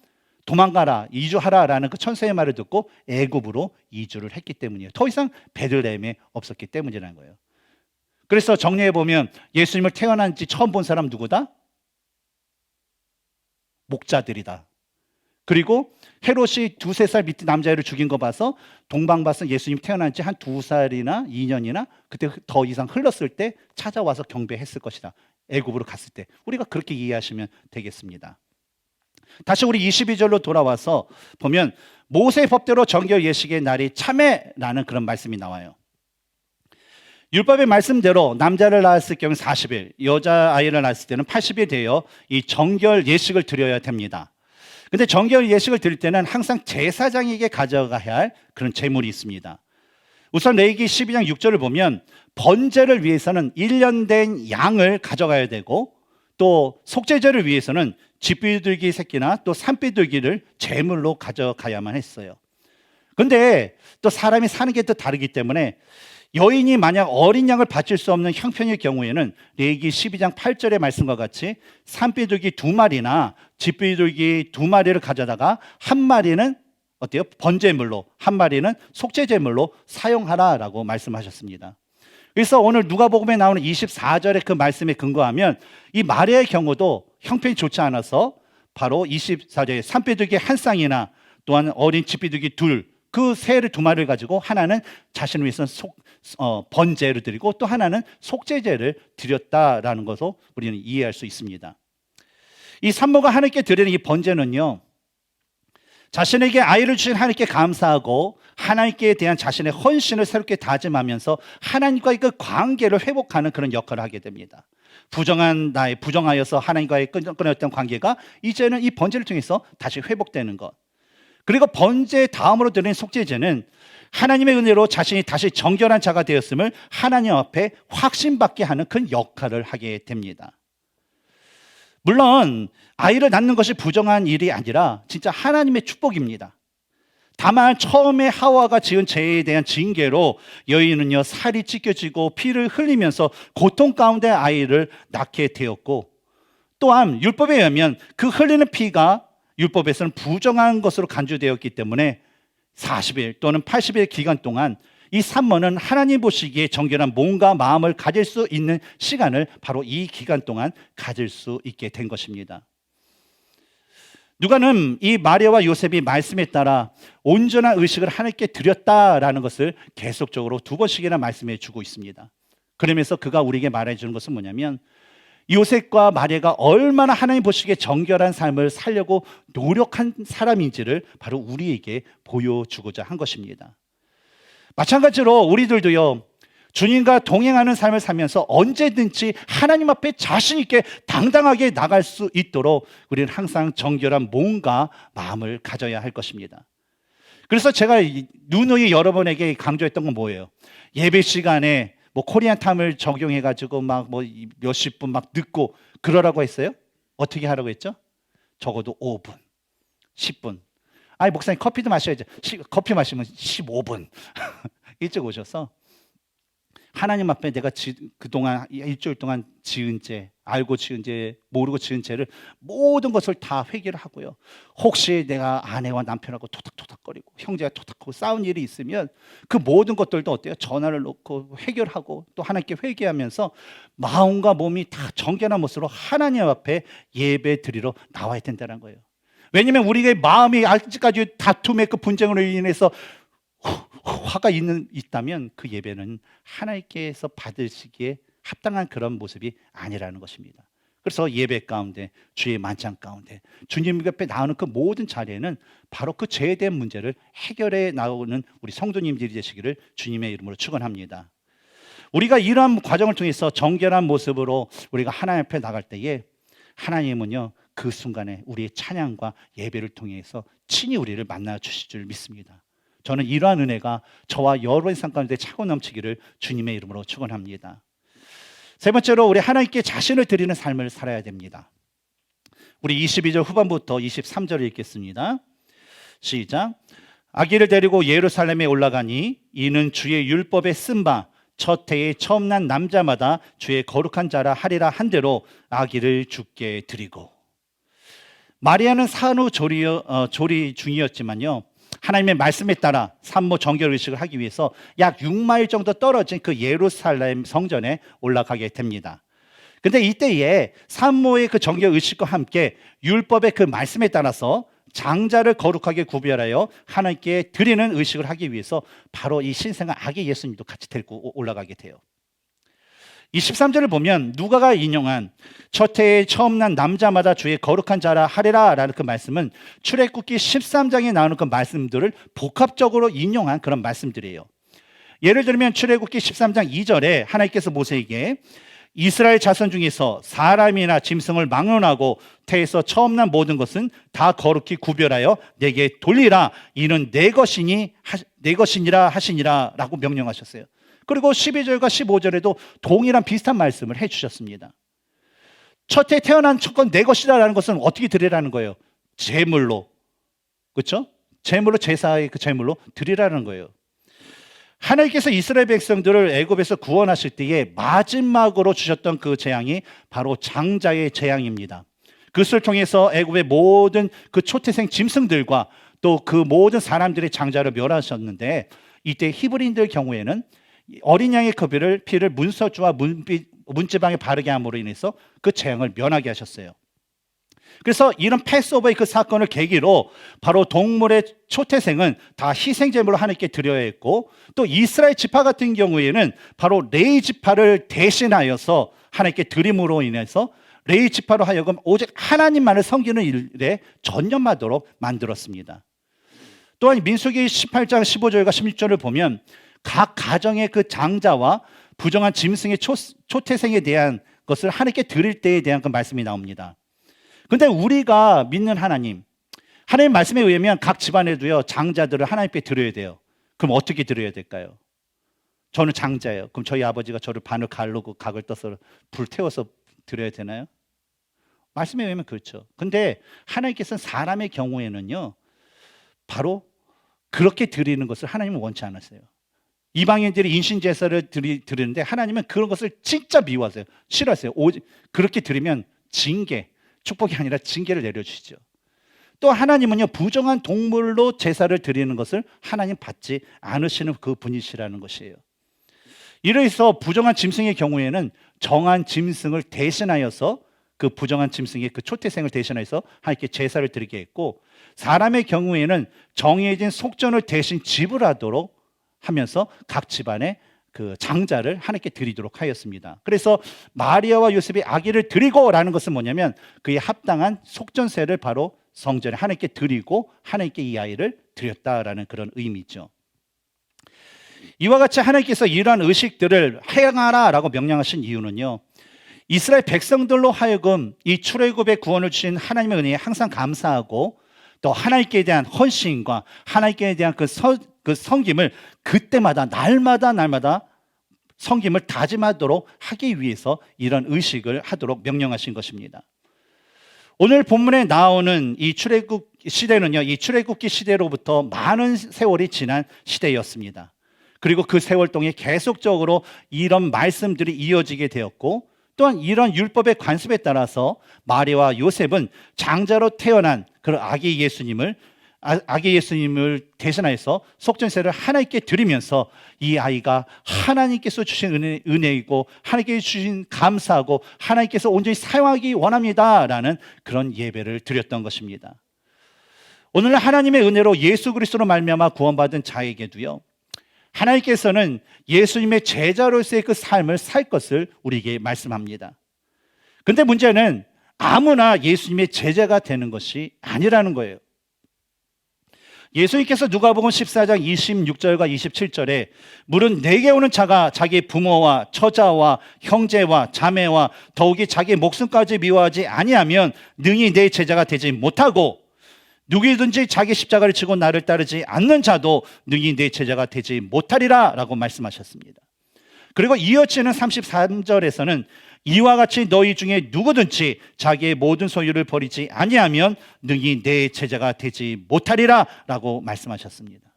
도망가라, 이주하라라는 그 천사의 말을 듣고 애굽으로 이주를 했기 때문이에요. 더 이상 베들레헴에 없었기 때문이라는 거예요. 그래서 정리해 보면 예수님을 태어난 지 처음 본 사람 누구다? 목자들이다. 그리고 헤롯이 2-3살 밑에 남자애를 죽인 거 봐서 동방박사 예수님 태어난 지 한 2살이나 2년이나 그때 더 이상 흘렀을 때 찾아와서 경배했을 것이다. 애굽으로 갔을 때. 우리가 그렇게 이해하시면 되겠습니다. 다시 우리 22절로 돌아와서 보면 모세 법대로 정결 예식의 날이 참회라는 그런 말씀이 나와요. 율법의 말씀대로 남자를 낳았을 경우 40일, 여자아이를 낳았을 때는 80일 되어 이 정결 예식을 드려야 됩니다. 근데 정결 예식을 드릴 때는 항상 제사장에게 가져가야 할 그런 제물이 있습니다. 우선 레위기 12장 6절을 보면 번제를 위해서는 1년 된 양을 가져가야 되고 또 속죄제를 위해서는 쥐비둘기 새끼나 또 산비둘기를 제물로 가져가야만 했어요. 근데 또 사람이 사는 게 또 다르기 때문에 여인이 만약 어린 양을 바칠 수 없는 형편일 경우에는 레위기 12장 8절의 말씀과 같이 산비둘기 2마리나 쥐비둘기 2마리를 가져다가 한 마리는 어때요? 번제물로, 한 마리는 속죄제물로 사용하라라고 말씀하셨습니다. 그래서 오늘 누가복음에 나오는 24절의 그 말씀에 근거하면 이 마리아의 경우도 형편이 좋지 않아서 바로 24절에 산비둘기 한 쌍이나 또한 어린 쥐비둘기 2, 그 새를 2마리를 가지고 하나는 자신을 위해서 번제를 드리고 또 하나는 속죄제를 드렸다라는 것을 우리는 이해할 수 있습니다. 이 산모가 하나님께 드리는 이 번제는요, 자신에게 아이를 주신 하나님께 감사하고 하나님께 대한 자신의 헌신을 새롭게 다짐하면서 하나님과의 그 관계를 회복하는 그런 역할을 하게 됩니다. 부정하여서 하나님과의 끊어졌던 관계가 이제는 이 번제를 통해서 다시 회복되는 것. 그리고 번제 다음으로 드리는 속죄제는 하나님의 은혜로 자신이 다시 정결한 자가 되었음을 하나님 앞에 확신받게 하는 그런 역할을 하게 됩니다. 물론 아이를 낳는 것이 부정한 일이 아니라 진짜 하나님의 축복입니다. 다만 처음에 하와가 지은 죄에 대한 징계로 여인은요, 살이 찢겨지고 피를 흘리면서 고통 가운데 아이를 낳게 되었고, 또한 율법에 의하면 그 흘리는 피가 율법에서는 부정한 것으로 간주되었기 때문에 40일 또는 80일 기간 동안 이 산모는 하나님 보시기에 정결한 몸과 마음을 가질 수 있는 시간을 바로 이 기간 동안 가질 수 있게 된 것입니다. 누가는 이 마리아와 요셉이 말씀에 따라 온전한 의식을 하나님께 드렸다라는 것을 계속적으로 2번씩이나 말씀해 주고 있습니다. 그러면서 그가 우리에게 말해 주는 것은 뭐냐면 요셉과 마리아가 얼마나 하나님 보시기에 정결한 삶을 살려고 노력한 사람인지를 바로 우리에게 보여주고자 한 것입니다. 마찬가지로 우리들도요, 주님과 동행하는 삶을 살면서 언제든지 하나님 앞에 자신 있게 당당하게 나갈 수 있도록 우리는 항상 정결한 몸과 마음을 가져야 할 것입니다. 그래서 제가 누누이 여러분에게 강조했던 건 뭐예요? 예배 시간에 뭐 코리안 타임을 적용해가지고 막 뭐 몇십 분 막 늦고 그러라고 했어요? 어떻게 하라고 했죠? 적어도 5분, 10분. 아니 목사님 커피도 마셔야죠. 커피 마시면 15분 일찍 오셔서 하나님 앞에 내가 그동안 일주일 동안 지은 죄, 알고 지은 죄, 모르고 지은 죄를 모든 것을 다 회개를 하고요. 혹시 내가 아내와 남편하고 토닥토닥거리고 형제가 토닥하고 싸운 일이 있으면 그 모든 것들도 어때요? 전화를 놓고 해결하고 또 하나님께 회개하면서 마음과 몸이 다 정결한 모습으로 하나님 앞에 예배 드리러 나와야 된다는 거예요. 왜냐하면 우리의 마음이 아직까지 다툼의 그 분쟁으로 인해서 화가 있다면 그 예배는 하나님께서 받으시기에 합당한 그런 모습이 아니라는 것입니다. 그래서 예배 가운데, 주의 만찬 가운데, 주님 옆에 나오는 그 모든 자리에는 바로 그 죄에 대한 문제를 해결해 나오는 우리 성도님들이 되시기를 주님의 이름으로 축원합니다. 우리가 이러한 과정을 통해서 정결한 모습으로 우리가 하나님 앞에 나갈 때에 하나님은요, 그 순간에 우리의 찬양과 예배를 통해서 친히 우리를 만나 주실 줄 믿습니다. 저는 이러한 은혜가 저와 여러분의 삶 가운데 차고 넘치기를 주님의 이름으로 축원합니다. 세 번째로 우리 하나님께 자신을 드리는 삶을 살아야 됩니다. 우리 22절 후반부터 23절을 읽겠습니다. 시작. 아기를 데리고 예루살렘에 올라가니 이는 주의 율법에 쓴 바 첫 해에 처음 난 남자마다 주의 거룩한 자라 하리라 한 대로 아기를 주께 드리고. 마리아는 산후 조리 중이었지만요, 하나님의 말씀에 따라 산모 정결 의식을 하기 위해서 약 6마일 정도 떨어진 그 예루살렘 성전에 올라가게 됩니다. 근데 이때에 산모의 그 정결 의식과 함께 율법의 그 말씀에 따라서 장자를 거룩하게 구별하여 하나님께 드리는 의식을 하기 위해서 바로 이 신생아 아기 예수님도 같이 데리고 올라가게 돼요. 23절을 보면 누가가 인용한 첫 해에 처음 난 남자마다 주의 거룩한 자라 하리라 라는 그 말씀은 출애굽기 13장에 나오는 그 말씀들을 복합적으로 인용한 그런 말씀들이에요. 예를 들면 출애굽기 13장 2절에 하나님께서 모세에게 이스라엘 자손 중에서 사람이나 짐승을 막론하고 태에서 처음 난 모든 것은 다 거룩히 구별하여 내게 돌리라. 이는 내 것이니라 하시니라 라고 명령하셨어요. 그리고 12절과 15절에도 동일한 비슷한 말씀을 해주셨습니다. 첫해 태어난 첫건 내 것이다 라는 것은 어떻게 드리라는 거예요? 제물로. 그렇죠? 제물로, 제사의 그 제물로 드리라는 거예요. 하나님께서 이스라엘 백성들을 애굽에서 구원하실 때에 마지막으로 주셨던 그 재앙이 바로 장자의 재앙입니다. 그것을 통해서 애굽의 모든 그 초태생 짐승들과 또 그 모든 사람들의 장자를 멸하셨는데, 이때 히브리인들 경우에는 어린 양의 그 피를 문서주와 문지방에 바르게 함으로 인해서 그 재앙을 면하게 하셨어요. 그래서 이런 패스오버의 그 사건을 계기로 바로 동물의 초태생은 다 희생제물로 하나님께 드려야 했고, 또 이스라엘 지파 같은 경우에는 바로 레위 지파를 대신하여서 하나님께 드림으로 인해서 레위 지파로 하여금 오직 하나님만을 섬기는 일에 전념하도록 만들었습니다. 또한 민수기 18장 15절과 16절을 보면 각 가정의 그 장자와 부정한 짐승의 초태생에 대한 것을 하나님께 드릴 때에 대한 그 말씀이 나옵니다. 근데 우리가 믿는 하나님 말씀에 의하면 각 집안에도요, 장자들을 하나님께 드려야 돼요. 그럼 어떻게 드려야 될까요? 저는 장자예요. 그럼 저희 아버지가 저를 반을 가르고 각을 떠서 불태워서 드려야 되나요? 말씀에 의하면 그렇죠. 근데 하나님께서는 사람의 경우에는요, 바로 그렇게 드리는 것을 하나님은 원치 않았어요. 이방인들이 인신제사를 드리는데 하나님은 그런 것을 진짜 미워하세요. 싫어하세요. 오직 그렇게 드리면 징계, 축복이 아니라 징계를 내려주시죠. 또 하나님은요, 부정한 동물로 제사를 드리는 것을 하나님 받지 않으시는 그 분이시라는 것이에요. 이래서 부정한 짐승의 경우에는 정한 짐승을 대신하여서 그 부정한 짐승의 그 초태생을 대신해서 하나님께 제사를 드리게 했고, 사람의 경우에는 정해진 속전을 대신 지불하도록 하면서 각 집안에 그 장자를 하나님께 드리도록 하였습니다. 그래서 마리아와 요셉이 아기를 드리고라는 것은 뭐냐면 그에 합당한 속전세를 바로 성전에 하나님께 드리고 하나님께 이 아이를 드렸다라는 그런 의미죠. 이와 같이 하나님께서 이러한 의식들을 행하라라고 명령하신 이유는요, 이스라엘 백성들로 하여금 이 출애굽의 구원을 주신 하나님의 은혜에 항상 감사하고 또 하나님께 대한 헌신과 하나님께 대한 그 섬김을 그때마다 날마다 섬김을 다짐하도록 하기 위해서 이런 의식을 하도록 명령하신 것입니다. 오늘 본문에 나오는 이 출애굽 시대는요, 이 출애굽기 시대로부터 많은 세월이 지난 시대였습니다. 그리고 그 세월 동안 계속적으로 이런 말씀들이 이어지게 되었고, 또한 이런 율법의 관습에 따라서 마리아와 요셉은 장자로 태어난 그런 아기 예수님을 대신하여서 속전세를 하나님께 드리면서 이 아이가 하나님께서 주신 은혜이고 하나님께 주신 감사하고 하나님께서 온전히 사용하기 원합니다라는 그런 예배를 드렸던 것입니다. 오늘날 하나님의 은혜로 예수 그리스도로 말미암아 구원받은 자에게도요, 하나님께서는 예수님의 제자로서의 그 삶을 살 것을 우리에게 말씀합니다. 그런데 문제는 아무나 예수님의 제자가 되는 것이 아니라는 거예요. 예수님께서 누가복음 14장 26절과 27절에 물은 내게 오는 자가 자기 부모와 처자와 형제와 자매와 더욱이 자기 목숨까지 미워하지 아니하면 능히 내 제자가 되지 못하고, 누구든지 자기 십자가를 지고 나를 따르지 않는 자도 능히 내 제자가 되지 못하리라 라고 말씀하셨습니다. 그리고 이어지는 33절에서는 이와 같이 너희 중에 누구든지 자기의 모든 소유를 버리지 아니하면 능히 내 제자가 되지 못하리라 라고 말씀하셨습니다.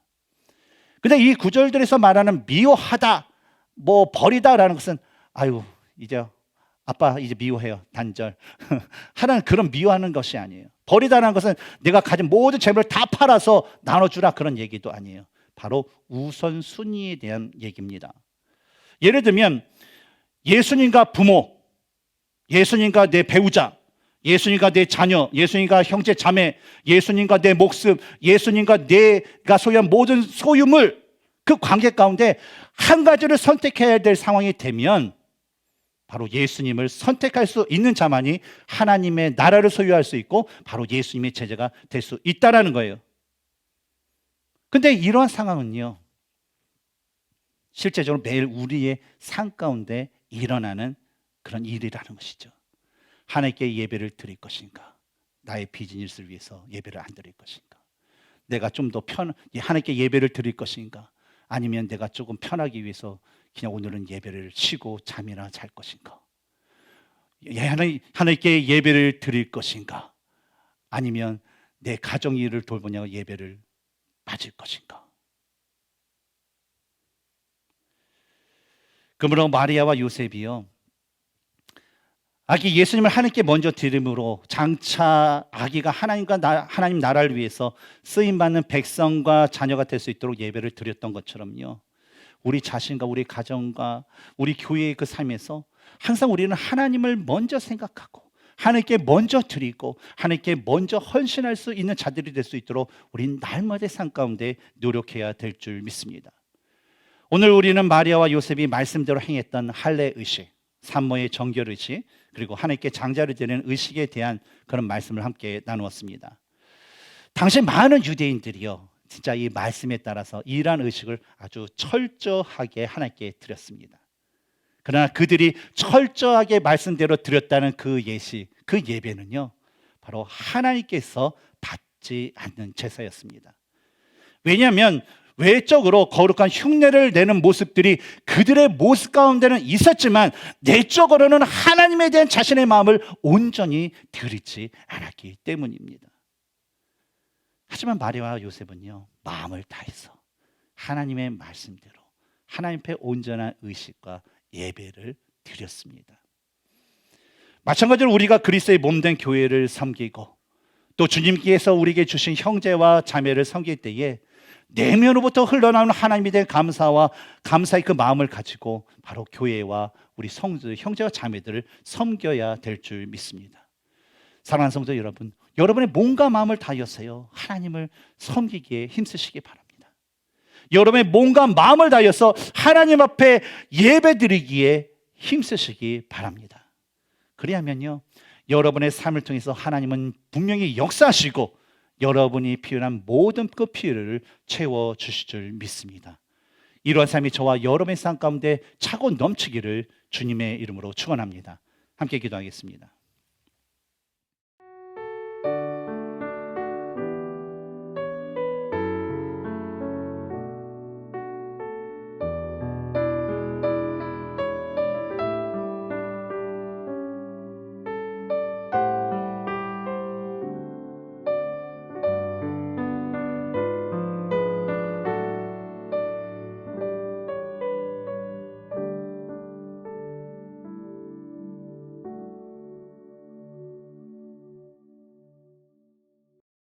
근데 이 구절들에서 말하는 미워하다, 버리다라는 것은 이제 아빠 이제 미워해요, 단절 하는 그런 미워하는 것이 아니에요. 버리다라는 것은 내가 가진 모든 재물을 다 팔아서 나눠주라 그런 얘기도 아니에요. 바로 우선순위에 대한 얘기입니다. 예를 들면 예수님과 부모, 예수님과 내 배우자, 예수님과 내 자녀, 예수님과 형제 자매, 예수님과 내 목숨, 예수님과 내가 소유한 모든 소유물, 그 관계 가운데 한 가지를 선택해야 될 상황이 되면 바로 예수님을 선택할 수 있는 자만이 하나님의 나라를 소유할 수 있고 바로 예수님의 제자가 될 수 있다는 거예요. 근데 이러한 상황은요, 실제적으로 매일 우리의 삶 가운데 일어나는 그런 일이라는 것이죠. 하나님께 예배를 드릴 것인가, 나의 비즈니스를 위해서 예배를 안 드릴 것인가, 내가 좀 더 하나님께 예배를 드릴 것인가, 아니면 내가 조금 편하기 위해서 그냥 오늘은 예배를 쉬고 잠이나 잘 것인가, 하나님께 예배를 드릴 것인가, 아니면 내 가정 일을 돌보냐고 예배를 빠질 것인가. 그러므로 마리아와 요셉이요, 아기 예수님을 하나님께 먼저 드림으로 장차 아기가 하나님 나라를 위해서 쓰임받는 백성과 자녀가 될 수 있도록 예배를 드렸던 것처럼요, 우리 자신과 우리 가정과 우리 교회의 그 삶에서 항상 우리는 하나님을 먼저 생각하고 하나님께 먼저 드리고 하나님께 먼저 헌신할 수 있는 자들이 될 수 있도록 우리는 날마다의 삶 가운데 노력해야 될 줄 믿습니다. 오늘 우리는 마리아와 요셉이 말씀대로 행했던 할례 의식, 산모의 정결 의식, 그리고 하나님께 장자를 드리는 의식에 대한 그런 말씀을 함께 나누었습니다. 당시 많은 유대인들이요, 진짜 이 말씀에 따라서 이러한 의식을 아주 철저하게 하나님께 드렸습니다. 그러나 그들이 철저하게 말씀대로 드렸다는 그 예식, 그 예배는요, 바로 하나님께서 받지 않는 제사였습니다. 왜냐하면 외적으로 거룩한 흉내를 내는 모습들이 그들의 모습 가운데는 있었지만 내적으로는 하나님에 대한 자신의 마음을 온전히 드리지 않았기 때문입니다. 하지만 마리아와 요셉은요, 마음을 다해서 하나님의 말씀대로 하나님 앞에 온전한 의식과 예배를 드렸습니다. 마찬가지로 우리가 그리스도의 몸된 교회를 섬기고 또 주님께서 우리에게 주신 형제와 자매를 섬길 때에 내면으로부터 흘러나오는 하나님에 대한 감사의 그 마음을 가지고 바로 교회와 우리 형제와 자매들을 섬겨야 될 줄 믿습니다. 사랑하는 성도 여러분, 여러분의 몸과 마음을 다하여서요, 하나님을 섬기기에 힘쓰시기 바랍니다. 여러분의 몸과 마음을 다하여서 하나님 앞에 예배드리기에 힘쓰시기 바랍니다. 그리하면요, 여러분의 삶을 통해서 하나님은 분명히 역사하시고 여러분이 필요한 모든 그 필요를 채워주실 줄 믿습니다. 이러한 삶이 저와 여러분의 삶 가운데 차고 넘치기를 주님의 이름으로 축원합니다. 함께 기도하겠습니다.